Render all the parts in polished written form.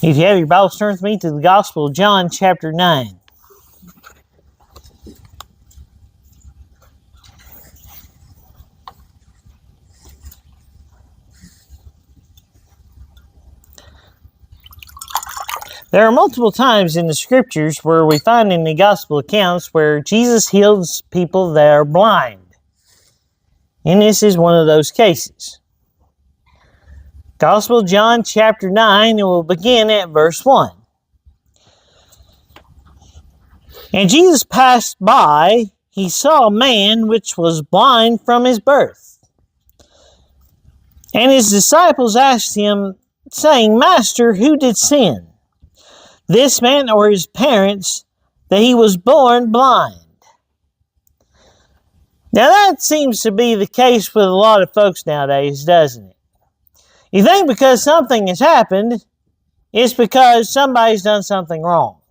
If you have your Bibles, turn with me to the Gospel of John, chapter 9. There are multiple times in the Scriptures where we find in the Gospel accounts where Jesus heals people that are blind. And this is one of those cases. Gospel of John, chapter 9, and we'll begin at verse 1. And Jesus passed by, he saw a man which was blind from his birth. And his disciples asked him, saying, Master, who did sin, this man or his parents, that he was born blind? Now that seems to be the case with a lot of folks nowadays, doesn't it? You think because something has happened, it's because somebody's done something wrong.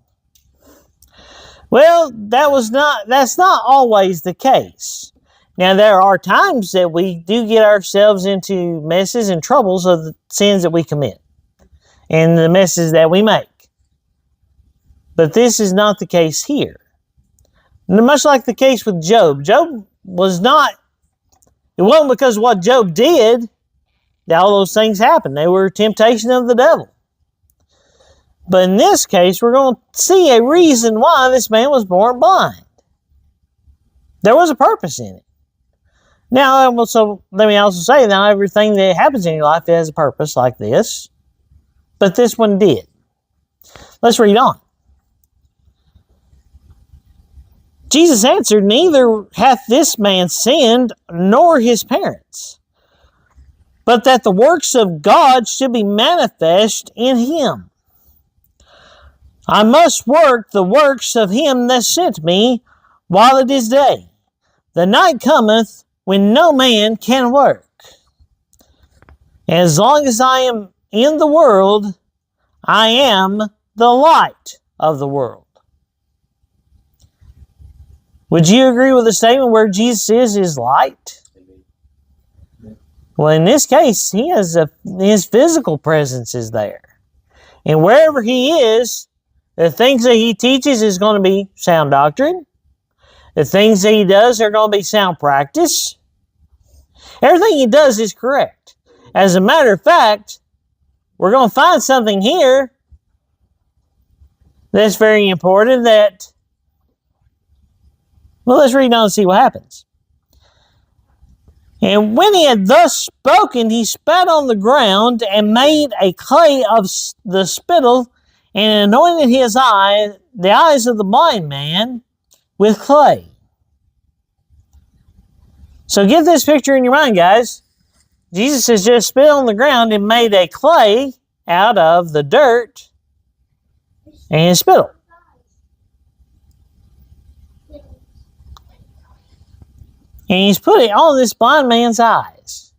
Well, that's not always the case. Now, there are times that we do get ourselves into messes and troubles of the sins that we commit and the messes that we make. But this is not the case here. Much like the case with Job. It wasn't because of what Job did that all those things happened. They were a temptation of the devil. But in this case, we're going to see a reason why this man was born blind. There was a purpose in it. Now, so let me also say, not everything that happens in your life has a purpose like this. But this one did. Let's read on. Jesus answered, Neither hath this man sinned, nor his parents, but that the works of God should be manifest in him. I must work the works of him that sent me while it is day. The night cometh when no man can work. As long as I am in the world, I am the light of the world. Would you agree with the statement where Jesus is his light? Well, in this case, his physical presence is there. And wherever he is, the things that he teaches is going to be sound doctrine. The things that he does are going to be sound practice. Everything he does is correct. As a matter of fact, we're going to find something here that's very important let's read on and see what happens. And when he had thus spoken, he spat on the ground and made a clay of the spittle and anointed the eyes of the blind man with clay. So get this picture in your mind, guys. Jesus has just spit on the ground and made a clay out of the dirt and spittle. And he's put it on this blind man's eyes.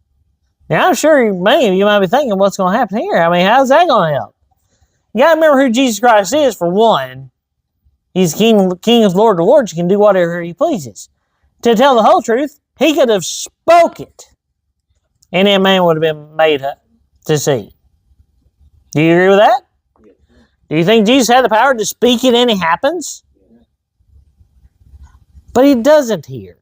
Now, I'm sure many of you might be thinking, what's going to happen here? I mean, how's that going to help? You got to remember who Jesus Christ is, for one. He's King of Lord of Lords. He can do whatever he pleases. To tell the whole truth, he could have spoke it, and that man would have been made to see. Do you agree with that? Do you think Jesus had the power to speak it and it happens? But he doesn't here.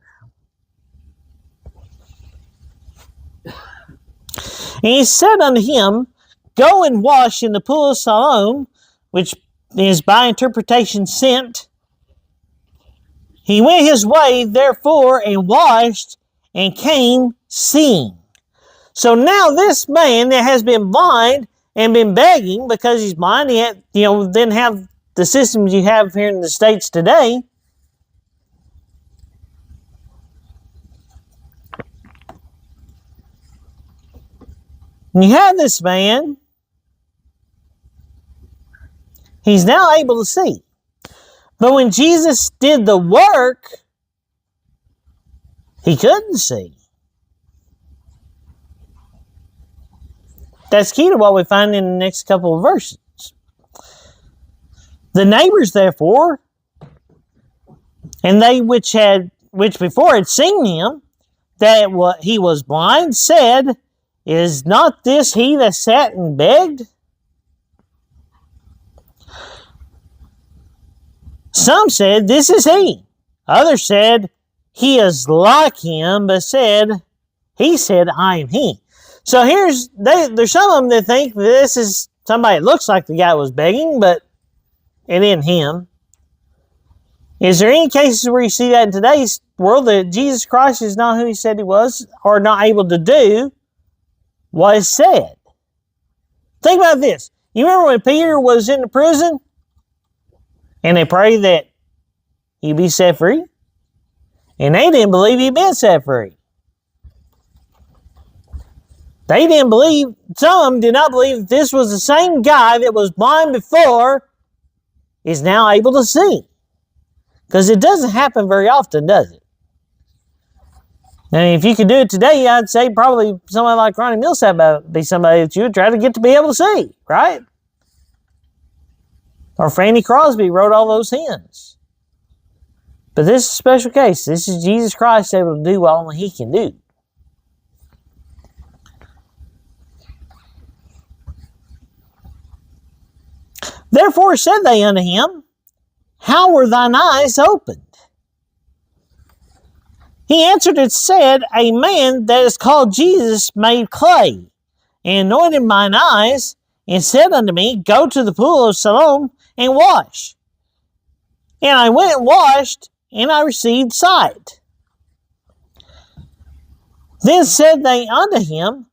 And he said unto him, Go and wash in the pool of Siloam, which is by interpretation sent. He went his way, therefore, and washed, and came seeing. So now this man that has been blind and been begging because he's blind, he didn't have the systems you have here in the States today. And you have this man, he's now able to see. But when Jesus did the work, he couldn't see. That's key to what we find in the next couple of verses. The neighbors, therefore, and they which before had seen him, that he was blind, said, Is not this he that sat and begged? Some said, this is he. Others said, he is like him, but he said, I am he. So there's some of them that think this is somebody that looks like the guy was begging, but it isn't him. Is there any cases where you see that in today's world that Jesus Christ is not who he said he was, or not able to do what is said? Think about this. You remember when Peter was in the prison and they prayed that he'd be set free? And they didn't believe he'd been set free. They didn't believe, some of them did not believe that this was the same guy that was blind before is now able to see. Because it doesn't happen very often, does it? And if you could do it today, I'd say probably somebody like Ronnie Millsap would be somebody that you would try to get to be able to see, right? Or Fanny Crosby wrote all those hymns. But this is a special case. This is Jesus Christ able to do what only he can do. Therefore said they unto him, how were thine eyes opened? He answered and said, a man that is called Jesus made clay, and anointed mine eyes, and said unto me, go to the pool of Siloam and wash. And I went and washed, and I received sight. Then said they unto him,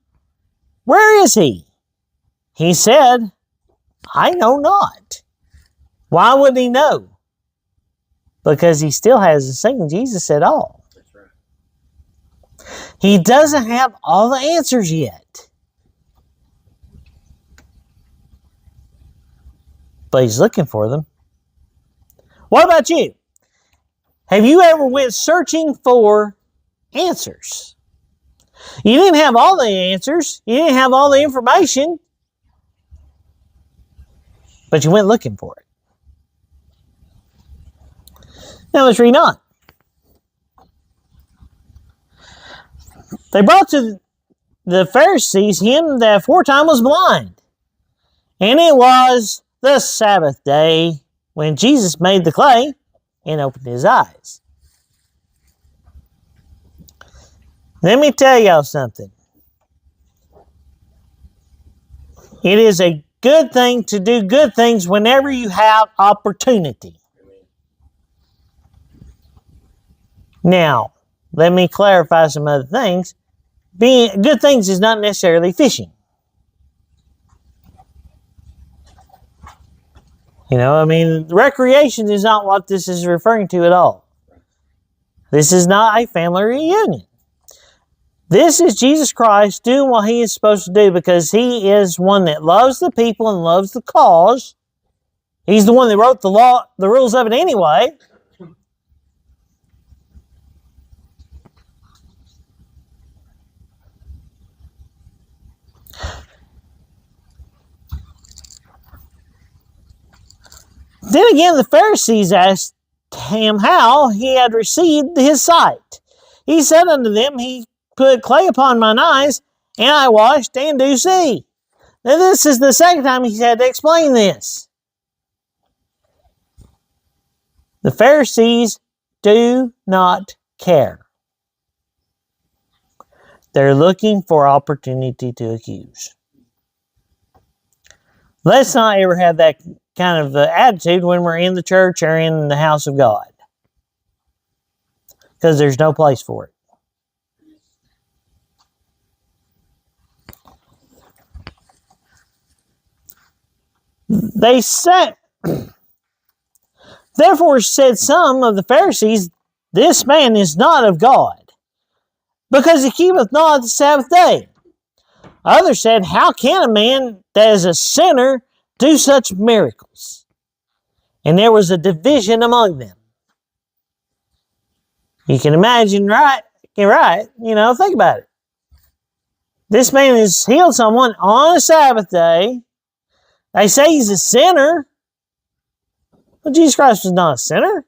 where is he? He said, I know not. Why would he know? Because he still hasn't seen Jesus at all. That's right. He doesn't have all the answers yet. But he's looking for them. What about you? Have you ever went searching for answers? You didn't have all the answers. You didn't have all the information. But you went looking for it. Now let's read on. They brought to the Pharisees him that aforetime was blind. And it was the Sabbath day when Jesus made the clay and opened his eyes. Let me tell y'all something. It is a good thing to do good things whenever you have opportunity. Now, let me clarify some other things. Being good things is not necessarily fishing. Recreation is not what this is referring to at all. This is not a family reunion. This is Jesus Christ doing what he is supposed to do because he is one that loves the people and loves the cause. He's the one that wrote the law, the rules of it anyway. Then again, the Pharisees asked him how he had received his sight. He said unto them, he put clay upon mine eyes, and I washed, and do see. Now this is the second time he's had to explain this. The Pharisees do not care. They're looking for opportunity to accuse. Let's not ever have that kind of attitude when we're in the church or in the house of God. Because there's no place for it. They said, therefore said some of the Pharisees, this man is not of God, because he keepeth not the Sabbath day. Others said, how can a man that is a sinner do such miracles? And there was a division among them. You can imagine, right? Think about it. This man has healed someone on a Sabbath day. They say he's a sinner. Well, Jesus Christ was not a sinner.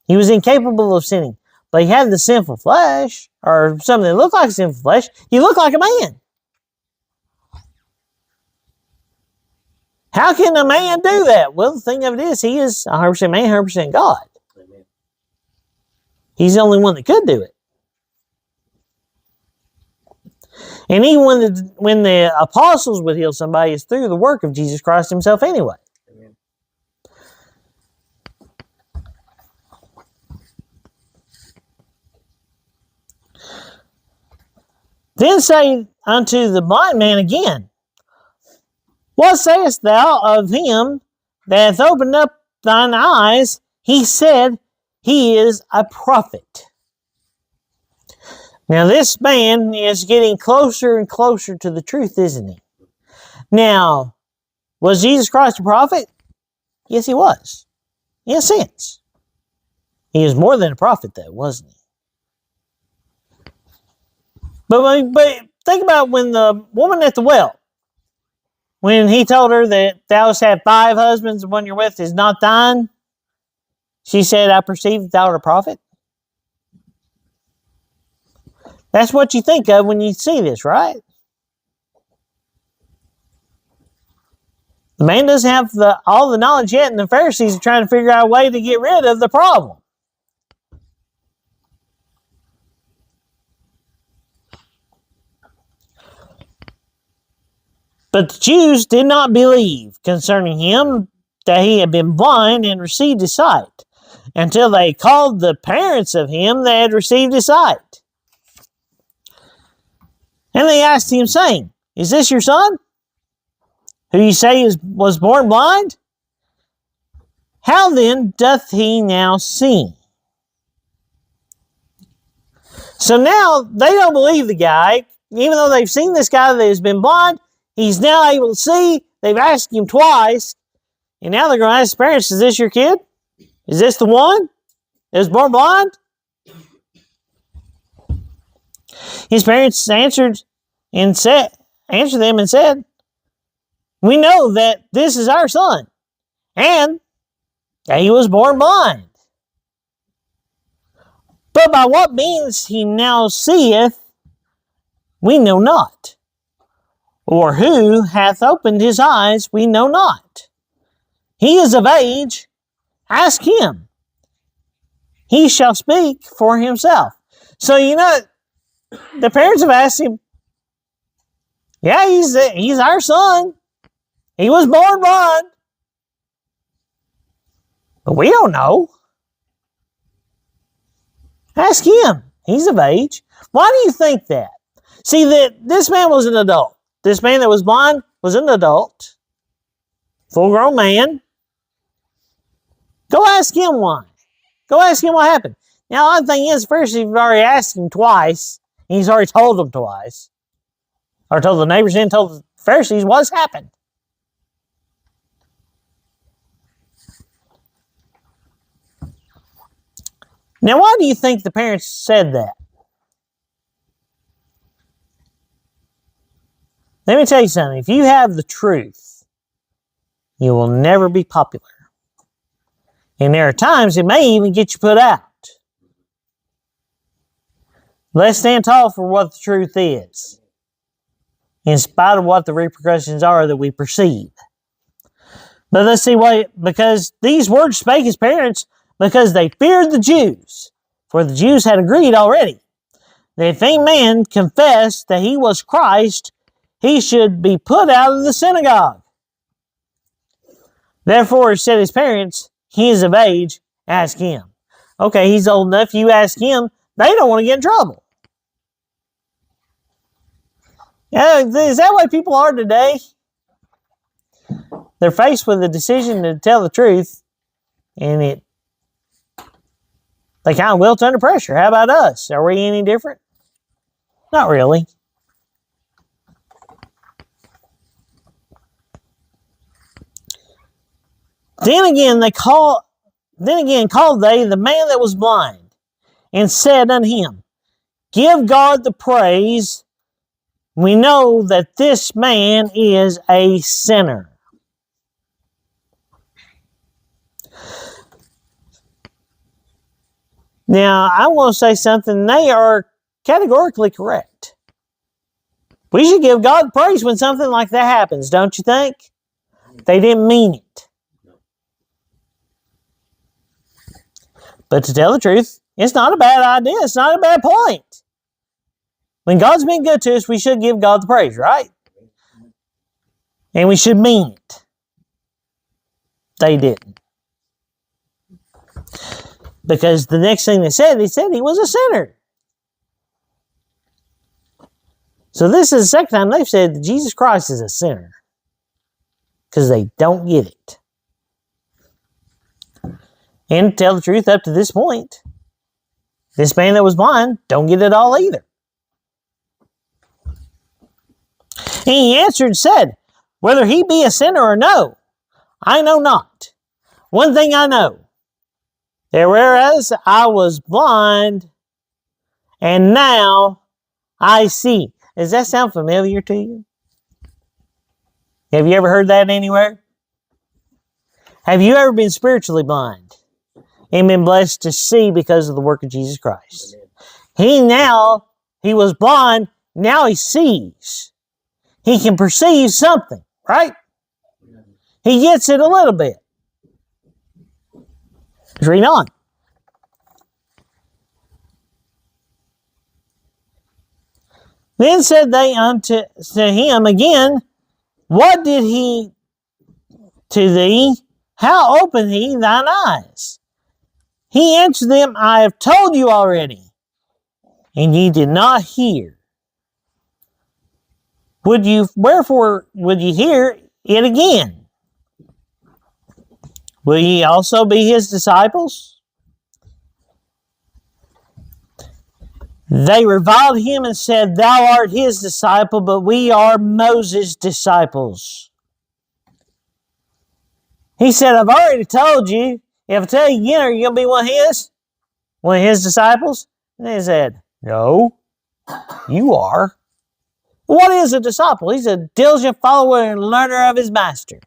He was incapable of sinning. But he had the sinful flesh, or something that looked like sinful flesh. He looked like a man. How can a man do that? Well, the thing of it is, he is 100% man, 100% God. Amen. He's the only one that could do it. And even when the apostles would heal somebody, it's through the work of Jesus Christ himself anyway. Amen. Then say unto the blind man again, what sayest thou of him that hath opened up thine eyes? He said, he is a prophet. Now this man is getting closer and closer to the truth, isn't he? Now, was Jesus Christ a prophet? Yes, he was. In a sense. He was more than a prophet, though, wasn't he? But think about when the woman at the well, when he told her that thou hast had 5 husbands, the one you're with is not thine, she said, I perceive that thou art a prophet. That's what you think of when you see this, right? The man doesn't have all the knowledge yet, and the Pharisees are trying to figure out a way to get rid of the problem. But the Jews did not believe concerning him that he had been blind and received his sight, until they called the parents of him that had received his sight. And they asked him, saying, is this your son, who you say was born blind? How then doth he now see? So now they don't believe the guy, even though they've seen this guy that has been blind. He's now able to see. They've asked him twice. And now they're going to ask his parents, is this your kid? Is this the one that was born blind? His parents answered them and said, we know that this is our son, and that he was born blind. But by what means he now seeth, we know not. Or who hath opened his eyes, we know not. He is of age, ask him. He shall speak for himself. So, the parents have asked him, yeah, he's our son. He was born blind. But we don't know. Ask him. He's of age. Why do you think that? See, that this man was an adult. This man that was blind was an adult. Full-grown man. Go ask him why. Go ask him what happened. Now, the other thing is, first, you've already asked him twice. And he's already told them twice. Or told the neighbors and told the Pharisees what's happened. Now, why do you think the parents said that? Let me tell you something. If you have the truth, you will never be popular. And there are times it may even get you put out. Let's stand tall for what the truth is, in spite of what the repercussions are that we perceive. But let's see why, because these words spake his parents, because they feared the Jews. For the Jews had agreed already that if any man confessed that he was Christ, he should be put out of the synagogue. Therefore, said his parents, he is of age, ask him. Okay, he's old enough, you ask him, they don't want to get in trouble. Yeah, is that way people are today? They're faced with a decision to tell the truth, and they kind of wilt under pressure. How about us? Are we any different? Not really. Then again called they the man that was blind, and said unto him, give God the praise. We know that this man is a sinner. Now, I want to say something. They are categorically correct. We should give God praise when something like that happens, don't you think? They didn't mean it. But to tell the truth, it's not a bad idea. It's not a bad point. When God's been good to us, we should give God the praise, right? And we should mean it. They didn't. Because the next thing they said he was a sinner. So this is the second time they've said that Jesus Christ is a sinner. Because they don't get it. And to tell the truth, up to this point, this man that was blind don't get it all either. And he answered and said, whether he be a sinner or no, I know not. One thing I know, that whereas I was blind, and now I see. Does that sound familiar to you? Have you ever heard that anywhere? Have you ever been spiritually blind and been blessed to see because of the work of Jesus Christ? He was blind, now he sees. He can perceive something, right? He gets it a little bit. Let's read on. Then said they unto him again, what did he to thee? How opened he thine eyes? He answered them, I have told you already, and ye did not hear. Wherefore would ye hear it again? Will ye also be his disciples? They reviled him and said, thou art his disciple, but we are Moses' disciples. He said, I've already told you. If I tell you again, are you going to be one of his? One of his disciples? And they said, no, you are. What is a disciple? He's a diligent follower and learner of his master.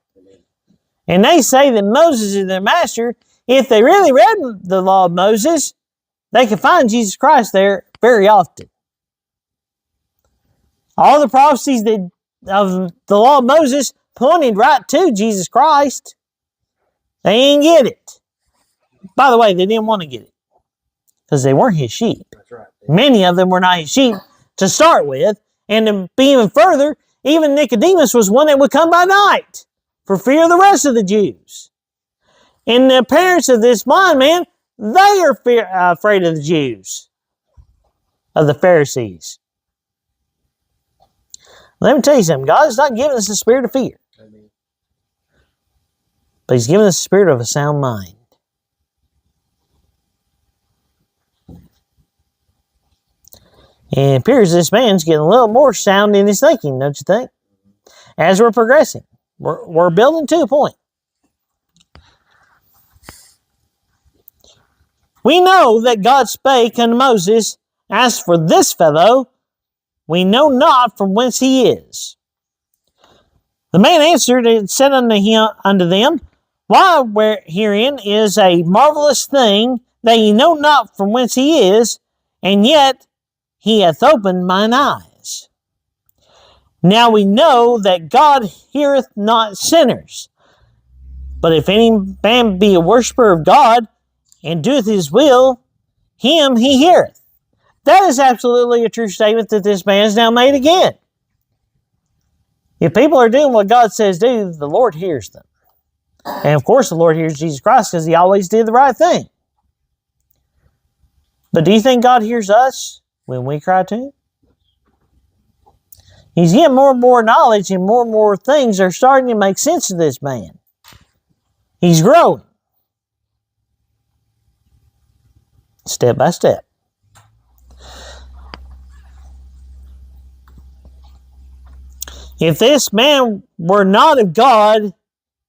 And they say that Moses is their master. If they really read the law of Moses, they can find Jesus Christ there very often. All the prophecies of the law of Moses pointed right to Jesus Christ. They didn't get it. By the way, they didn't want to get it because they weren't his sheep. That's right. Many of them were not his sheep to start with. And to be even further, even Nicodemus was one that would come by night for fear of the rest of the Jews. And the parents of this blind man, they are afraid of the Jews, of the Pharisees. Let me tell you something. God is not giving us a spirit of fear. Amen. But He's giving us a spirit of a sound mind. And it appears this man's getting a little more sound in his thinking, don't you think? As we're progressing. We're building to a point. We know that God spake unto Moses, as for this fellow, we know not from whence he is. The man answered and said unto them, why herein is a marvelous thing, that ye know not from whence he is, and yet he hath opened mine eyes. Now we know that God heareth not sinners. But if any man be a worshipper of God, and doeth his will, him he heareth. That is absolutely a true statement that this man has now made again. If people are doing what God says do, the Lord hears them. And of course the Lord hears Jesus Christ because He always did the right thing. But do you think God hears us when we cry to Him? He's getting more and more knowledge, and more things are starting to make sense to this man. He's growing. Step by step. If this man were not of God,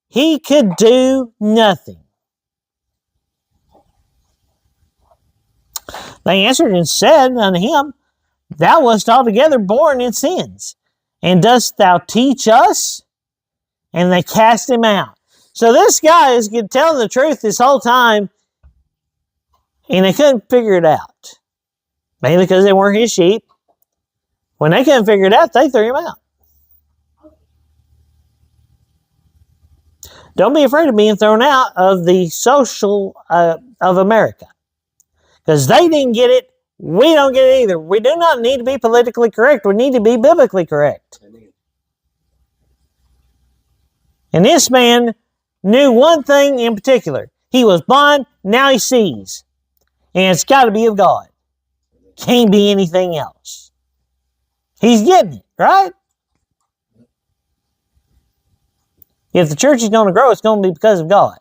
he could do nothing. They answered and said unto him, thou wast altogether born in sins, and dost thou teach us? And they cast him out. So this guy is telling the truth this whole time, and they couldn't figure it out. Maybe because they weren't his sheep. When they couldn't figure it out, they threw him out. Don't be afraid of being thrown out of the social of America. Because they didn't get it. We don't get it either. We do not need to be politically correct. We need to be biblically correct. And this man knew one thing in particular. He was blind, now he sees. And it's got to be of God. Can't be anything else. He's getting it, right? If the church is going to grow, it's going to be because of God.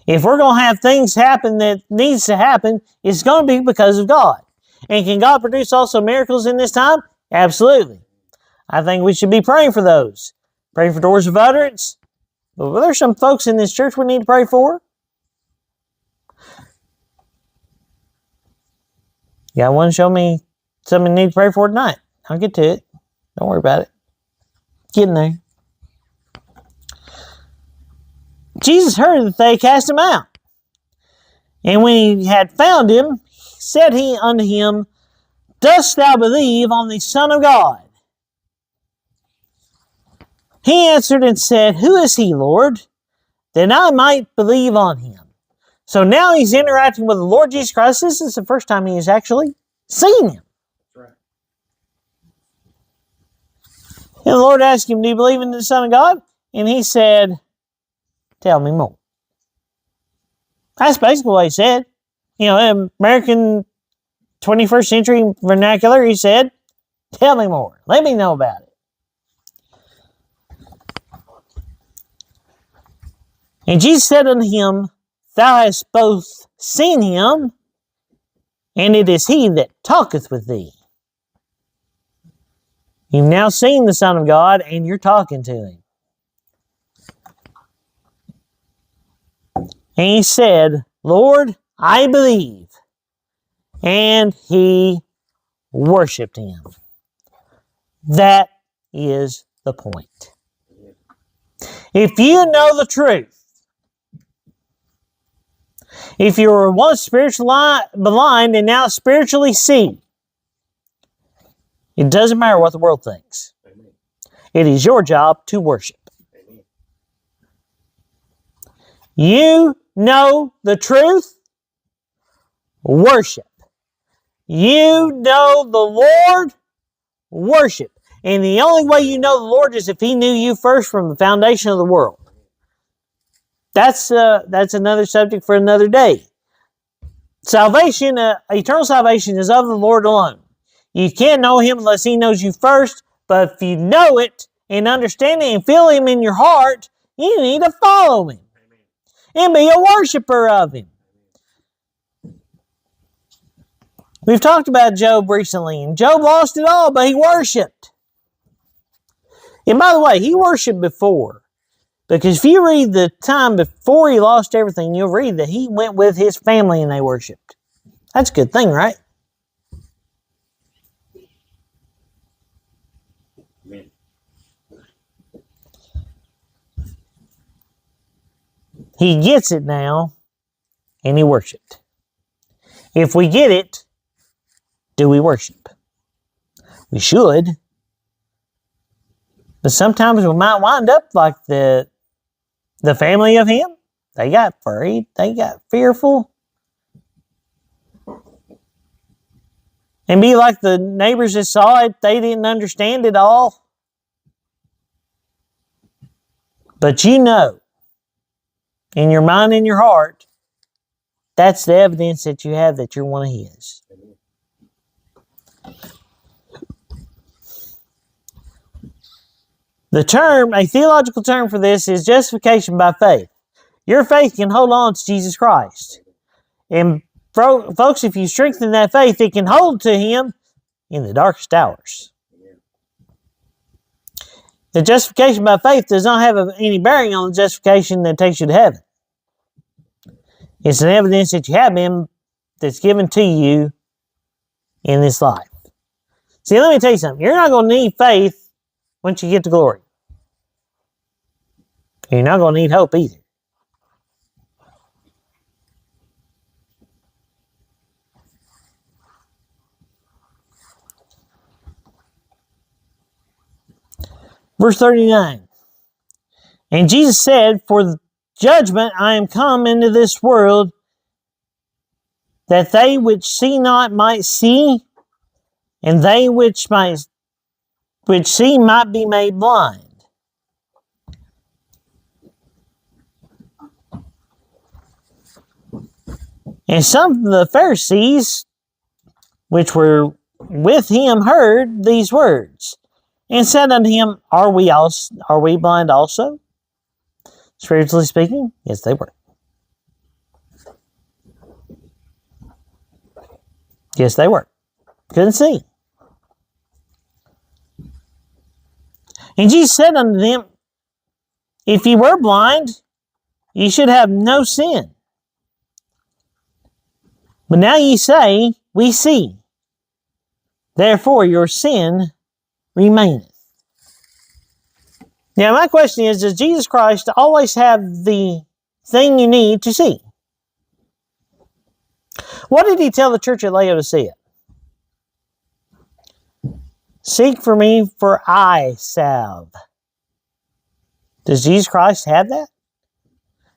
If we're going to have things happen that needs to happen, it's going to be because of God. And can God produce also miracles in this time? Absolutely. I think we should be praying for those. Praying for doors of utterance. But there's some folks in this church we need to pray for. You got one show me something you need to pray for tonight. I'll get to it. Don't worry about it. Getting there. Jesus heard that they cast him out. And when he had found him, said he unto him, Dost thou believe on the Son of God? He answered and said, Who is he, Lord, that I might believe on him? So now he's interacting with the Lord Jesus Christ. This is the first time he has actually seen him. Right. And the Lord asked him, Do you believe in the Son of God? And he said, Tell me more. That's basically what he said. You know, in American 21st century vernacular, he said, Tell me more. Let me know about it. And Jesus said unto him, Thou hast both seen him, and it is he that talketh with thee. You've now seen the Son of God, and you're talking to him. And he said, Lord, I believe. And he worshiped him. That is the point. If you know the truth, if you were once spiritually blind and now spiritually see, it doesn't matter what the world thinks. Amen. It is your job to worship. Amen. You know the truth, worship. You know the Lord, worship. And the only way you know the Lord is if he knew you first from the foundation of the world. That's another subject for another day. Salvation, eternal salvation is of the Lord alone. You can't know him unless he knows you first, but if you know it and understand it and feel him in your heart, you need to follow him and be a worshiper of him. We've talked about Job recently, and Job lost it all, but he worshiped. And by the way, he worshiped before. Because if you read the time before he lost everything, you'll read that he went with his family and they worshiped. That's a good thing, right? Amen. He gets it now, and he worshiped. If we get it, do we worship? We should. But sometimes we might wind up like the family of him. They got worried. They got fearful. And be like the neighbors that saw it. They didn't understand it all. But you know, in your mind and your heart, that's the evidence that you have that you're one of his. The term, a theological term for this is justification by faith. Your faith can hold on to Jesus Christ. And folks, if you strengthen that faith, it can hold to him in the darkest hours. The justification by faith does not have any bearing on the justification that takes you to heaven. It's an evidence that you have him that's given to you in this life. See, let me tell you something. You're not going to need faith once you get to glory. You're not going to need hope either. Verse 39. And Jesus said, for judgment I am come into this world, that they which see not might see, and they which see might be made blind. And some of the Pharisees, which were with him, heard these words, and said unto him, Are we blind also? Spiritually speaking, yes, they were. Yes, they were. Couldn't see. And Jesus said unto them, If ye were blind, ye should have no sin. But now ye say, We see. Therefore your sin remaineth. Now my question is, does Jesus Christ always have the thing you need to see? What did he tell the church at Laodicea? Seek for me for eye salve. Does Jesus Christ have that?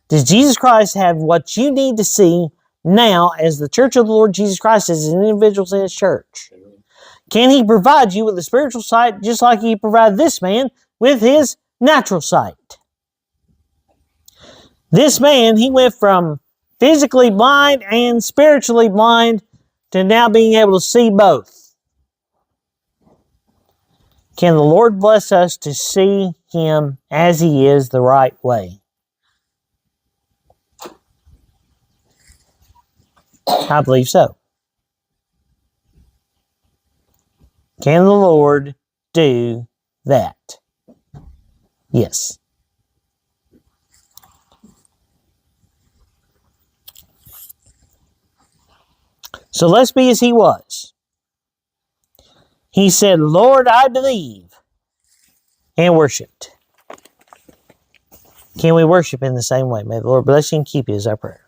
Does Jesus Christ have what you need to see now as the church of the Lord Jesus Christ, as individuals in his church? Can he provide you with a spiritual sight just like he provided this man with his natural sight? This man, he went from physically blind and spiritually blind to now being able to see both. Can the Lord bless us to see him as he is the right way? I believe so. Can the Lord do that? Yes. So let's be as he was. He said, Lord, I believe, and worshiped. Can we worship in the same way? May the Lord bless you and keep you is our prayer.